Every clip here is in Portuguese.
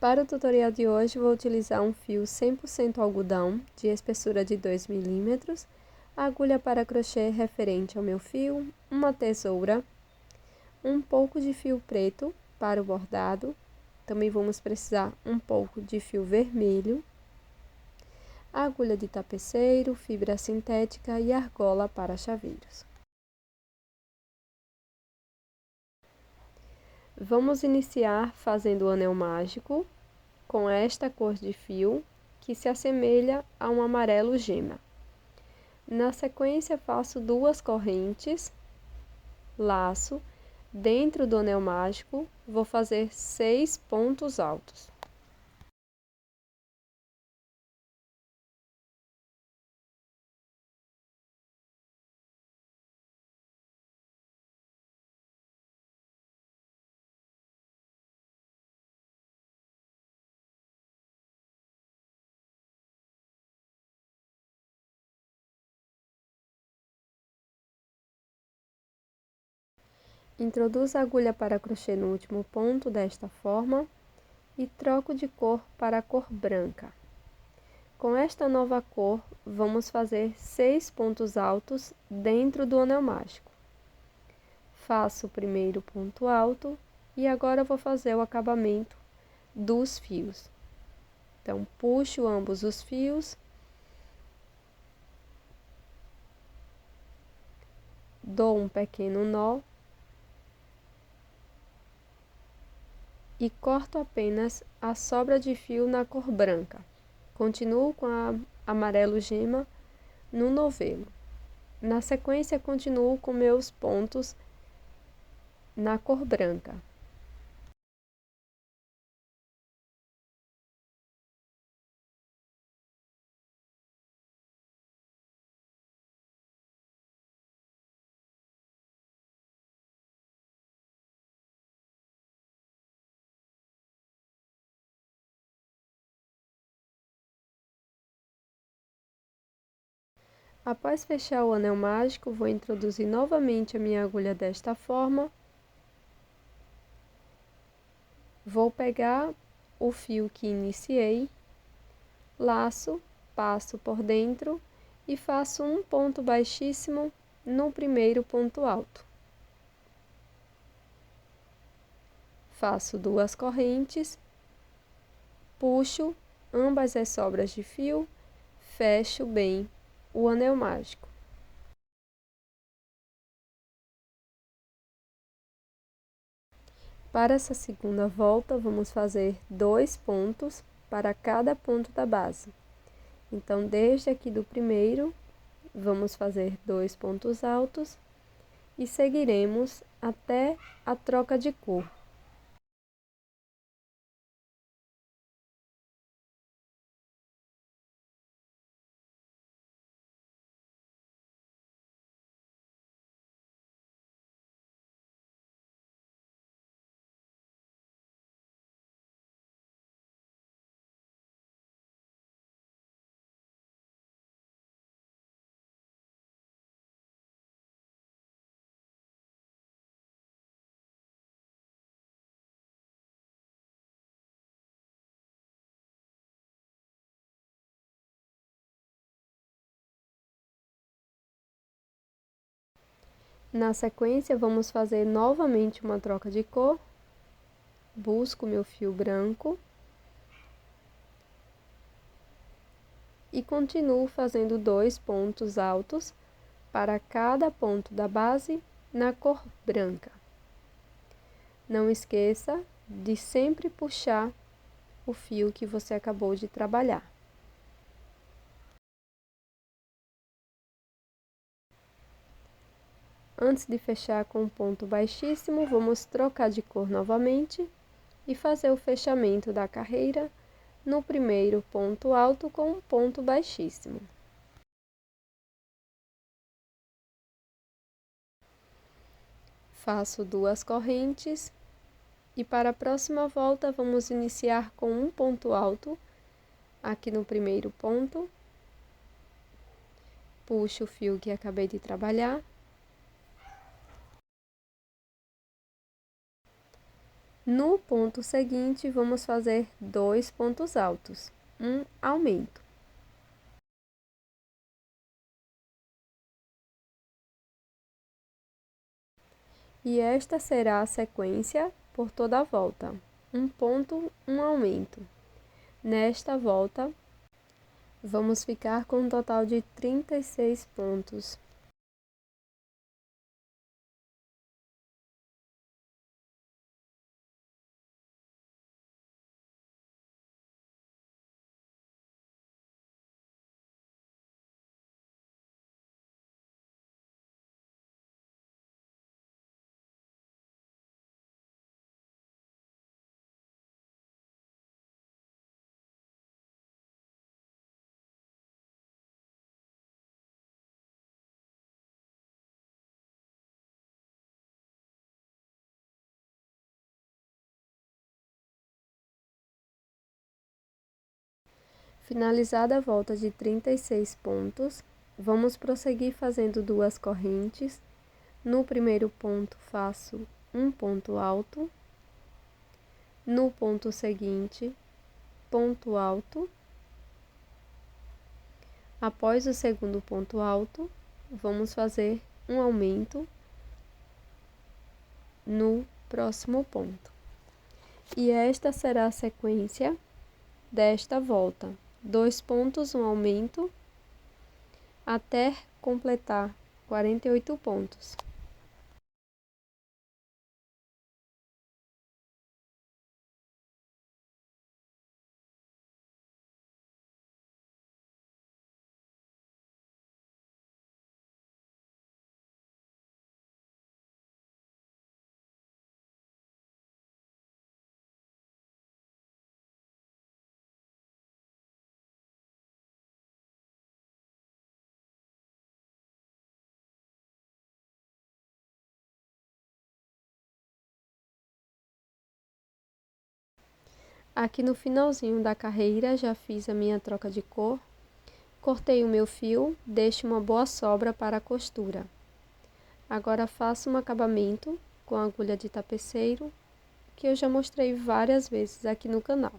Para o tutorial de hoje, vou utilizar um fio 100% algodão, de espessura de 2 milímetros, agulha para crochê referente ao meu fio, uma tesoura, um pouco de fio preto para o bordado, também vamos precisar um pouco de fio vermelho, agulha de tapeceiro, fibra sintética e argola para chaveiros. Vamos iniciar fazendo o anel mágico com esta cor de fio, que se assemelha a um amarelo gema. Na sequência, faço 2 correntes, laço, dentro do anel mágico, vou fazer 6 pontos altos. Introduzo a agulha para crochê no último ponto desta forma e troco de cor para a cor branca. Com esta nova cor, vamos fazer 6 pontos altos dentro do anel mágico. Faço o primeiro ponto alto e agora vou fazer o acabamento dos fios. Então, puxo ambos os fios, dou um pequeno nó e corto apenas a sobra de fio na cor branca. Continuo com a amarelo gema no novelo. Na sequência, continuo com meus pontos na cor branca. Após fechar o anel mágico, vou introduzir novamente a minha agulha desta forma. Vou pegar o fio que iniciei, laço, passo por dentro e faço um ponto baixíssimo no primeiro ponto alto. Faço 2 correntes, puxo ambas as sobras de fio, fecho bem o anel mágico. Para essa segunda volta, vamos fazer 2 pontos para cada ponto da base. Então, desde aqui do primeiro, vamos fazer 2 pontos altos e seguiremos até a troca de cor. Na sequência, vamos fazer novamente uma troca de cor. Busco meu fio branco e continuo fazendo 2 pontos altos para cada ponto da base na cor branca. Não esqueça de sempre puxar o fio que você acabou de trabalhar. Antes de fechar com um ponto baixíssimo, vamos trocar de cor novamente e fazer o fechamento da carreira no primeiro ponto alto com um ponto baixíssimo. Faço 2 correntes e para a próxima volta vamos iniciar com um ponto alto aqui no primeiro ponto. Puxo o fio que acabei de trabalhar. No ponto seguinte, vamos fazer 2 pontos altos, um aumento. E esta será a sequência por toda a volta. Um ponto, um aumento. Nesta volta, vamos ficar com um total de 36 pontos. Finalizada a volta de 36 pontos, vamos prosseguir fazendo 2 correntes. No primeiro ponto, faço um ponto alto. No ponto seguinte, ponto alto. Após o segundo ponto alto, vamos fazer um aumento no próximo ponto. E esta será a sequência desta volta. 2 pontos, um aumento, até completar 48 pontos. Aqui no finalzinho da carreira já fiz a minha troca de cor, cortei o meu fio, deixo uma boa sobra para a costura. Agora faço um acabamento com agulha de tapeceiro, que eu já mostrei várias vezes aqui no canal.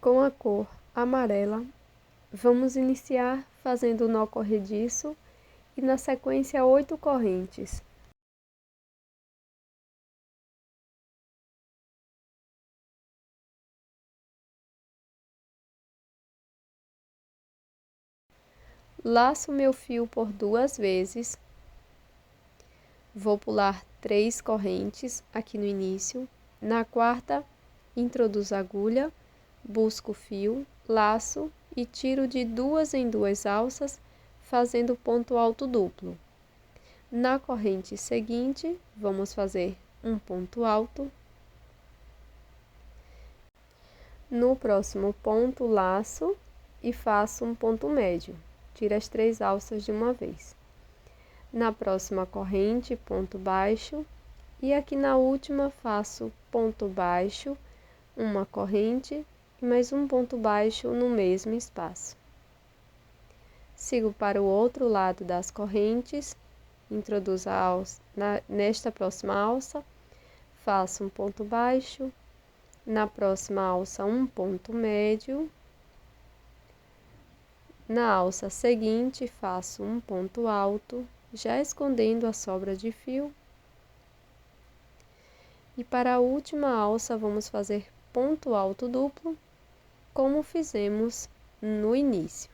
Com a cor amarela, vamos iniciar fazendo o nó corrediço e na sequência 8 correntes. Laço meu fio por 2 vezes, vou pular 3 correntes aqui no início, na quarta introduzo a agulha, busco o fio, laço e tiro de 2 em 2 alças, fazendo ponto alto duplo. Na corrente seguinte, vamos fazer um ponto alto. No próximo ponto, laço e faço um ponto médio. Tiro as 3 alças de uma vez. Na próxima corrente, ponto baixo. E aqui na última, faço ponto baixo, uma corrente e mais um ponto baixo no mesmo espaço. Sigo para o outro lado das correntes, introduzo a alça, nesta próxima alça, faço um ponto baixo, na próxima alça um ponto médio, na alça seguinte faço um ponto alto, já escondendo a sobra de fio. E para a última alça vamos fazer ponto alto duplo, como fizemos no início,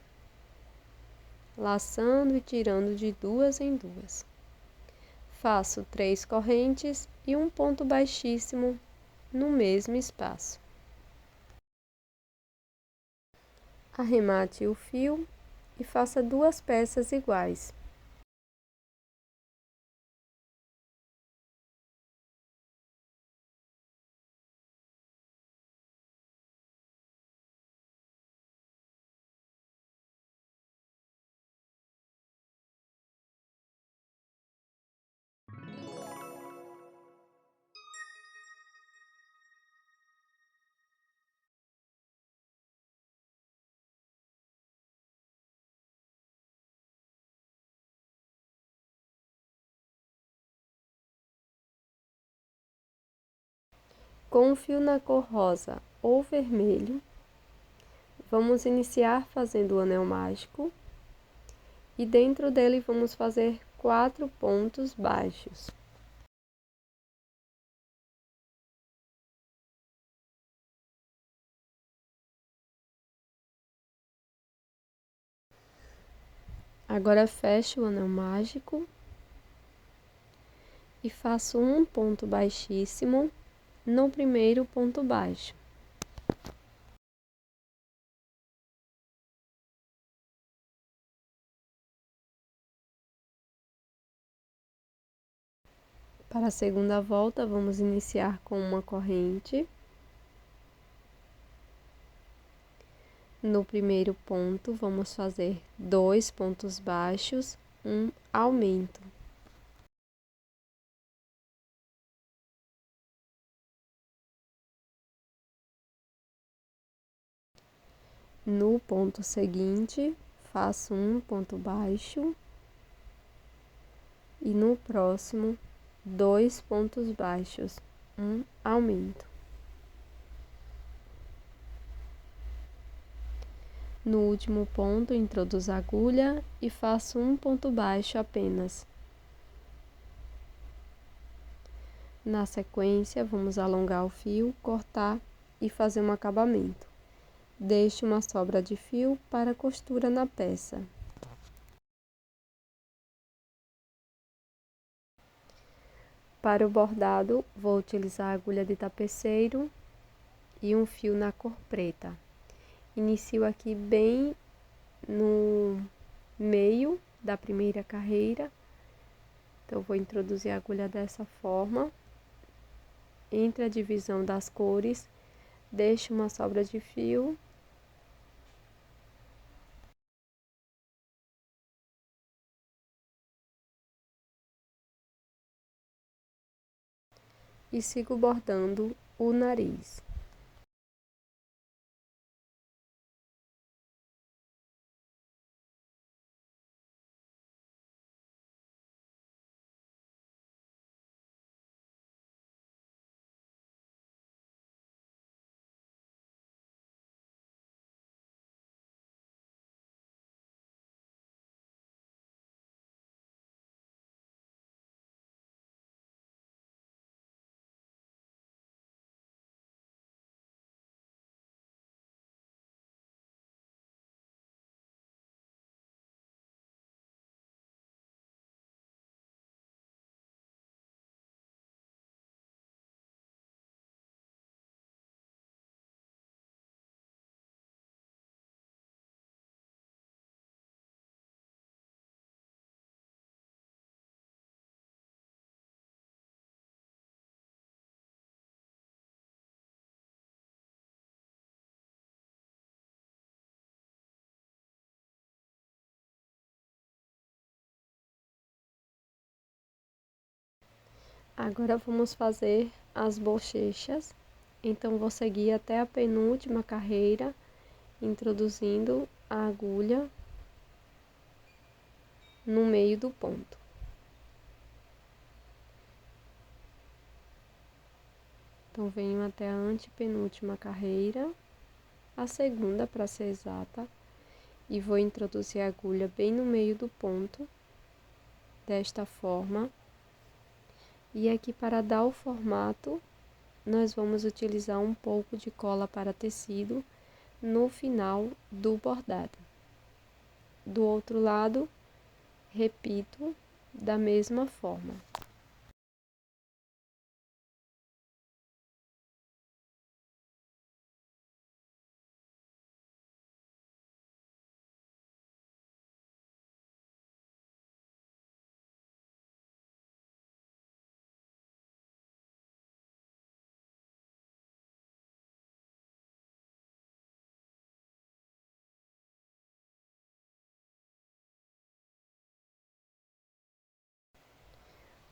laçando e tirando de 2 em 2. Faço 3 correntes e um ponto baixíssimo no mesmo espaço. Arremate o fio e faça 2 peças iguais. Com um fio na cor rosa ou vermelho, vamos iniciar fazendo o anel mágico e dentro dele vamos fazer 4 pontos baixos. Agora fecho o anel mágico e faço um ponto baixíssimo no primeiro ponto baixo. Para a segunda volta, vamos iniciar com uma corrente. No primeiro ponto, vamos fazer 2 pontos baixos, um aumento. No ponto seguinte, faço um ponto baixo e no próximo, 2 pontos baixos, um aumento. No último ponto, introduzo a agulha e faço um ponto baixo apenas. Na sequência, vamos alongar o fio, cortar e fazer um acabamento. Deixe uma sobra de fio para costura na peça. Para o bordado, vou utilizar a agulha de tapeceiro e um fio na cor preta. Inicio aqui bem no meio da primeira carreira. Então, vou introduzir a agulha dessa forma. Entre a divisão das cores, deixo uma sobra de fio. E sigo bordando o nariz. Agora vamos fazer as bochechas. Então, vou seguir até a penúltima carreira, introduzindo a agulha no meio do ponto. Então, venho até a antepenúltima carreira, a segunda para ser exata, e vou introduzir a agulha bem no meio do ponto, desta forma. E aqui, para dar o formato, nós vamos utilizar um pouco de cola para tecido no final do bordado. Do outro lado, repito da mesma forma.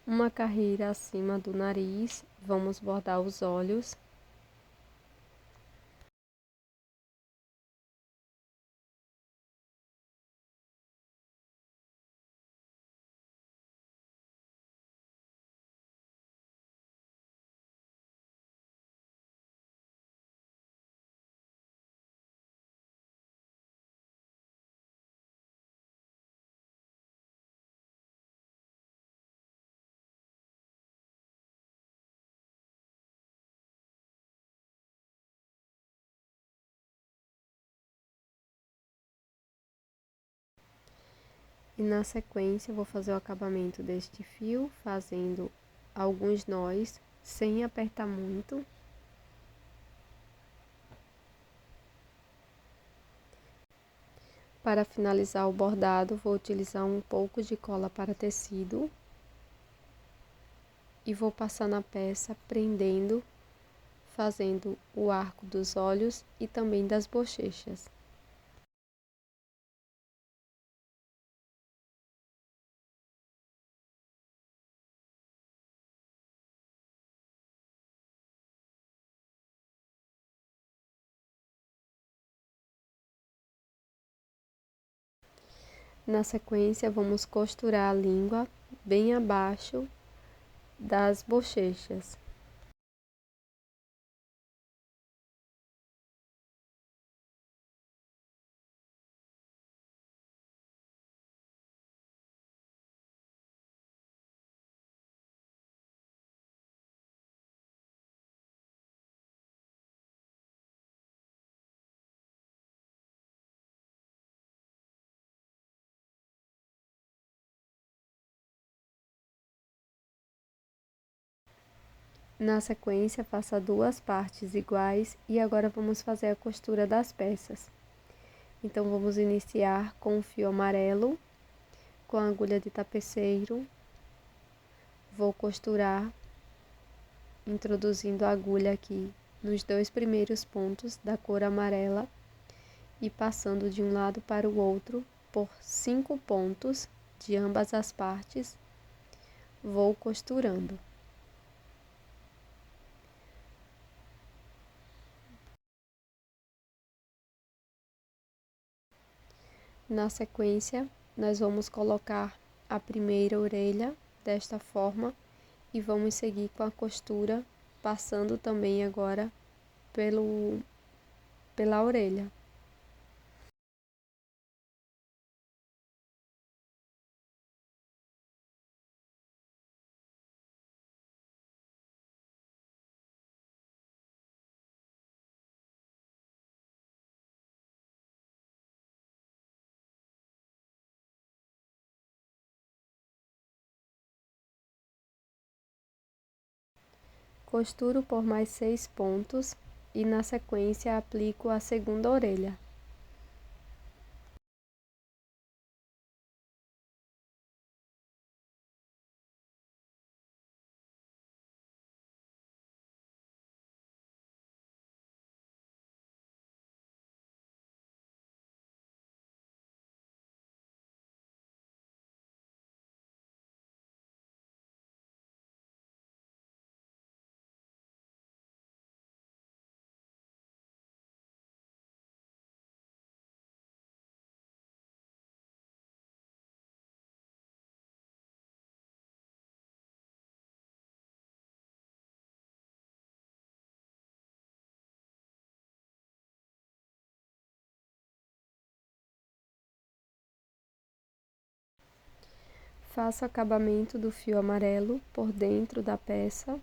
Uma carreira acima do nariz, vamos bordar os olhos. E na sequência eu vou fazer o acabamento deste fio, fazendo alguns nós, sem apertar muito. Para finalizar o bordado, vou utilizar um pouco de cola para tecido. E vou passar na peça, prendendo, fazendo o arco dos olhos e também das bochechas. Na sequência, vamos costurar a língua bem abaixo das bochechas. Na sequência, faça duas partes iguais e agora vamos fazer a costura das peças. Então, vamos iniciar com o fio amarelo, com a agulha de tapeceiro. Vou costurar, introduzindo a agulha aqui nos dois primeiros pontos da cor amarela e passando de um lado para o outro por 5 pontos de ambas as partes. Vou costurando. Na sequência, nós vamos colocar a primeira orelha desta forma e vamos seguir com a costura, passando também agora pela orelha. Costuro por mais 6 pontos e na sequência aplico a segunda orelha. Faço o acabamento do fio amarelo por dentro da peça.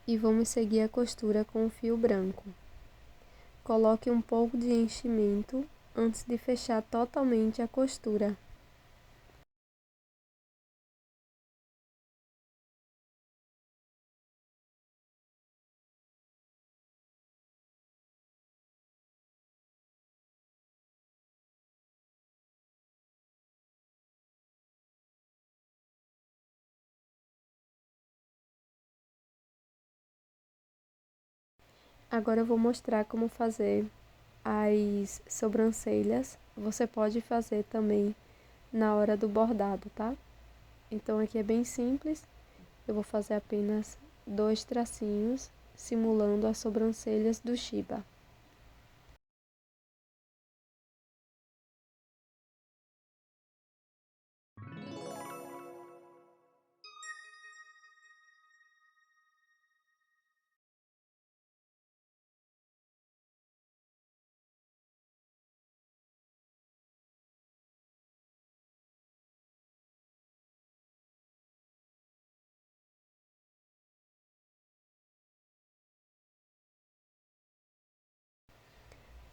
E vamos seguir a costura com o fio branco. Coloque um pouco de enchimento antes de fechar totalmente a costura. Agora eu vou mostrar como fazer as sobrancelhas. Você pode fazer também na hora do bordado, tá? Então aqui é bem simples. Eu vou fazer apenas 2 tracinhos, simulando as sobrancelhas do Shiba.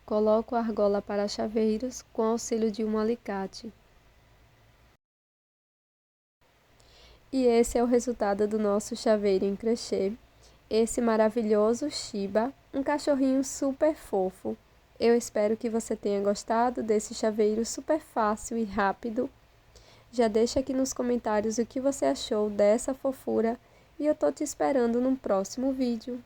Coloco a argola para chaveiros com auxílio de um alicate. E esse é o resultado do nosso chaveiro em crochê. Esse maravilhoso Shiba, um cachorrinho super fofo. Eu espero que você tenha gostado desse chaveiro super fácil e rápido. Já deixa aqui nos comentários o que você achou dessa fofura e eu tô te esperando no próximo vídeo.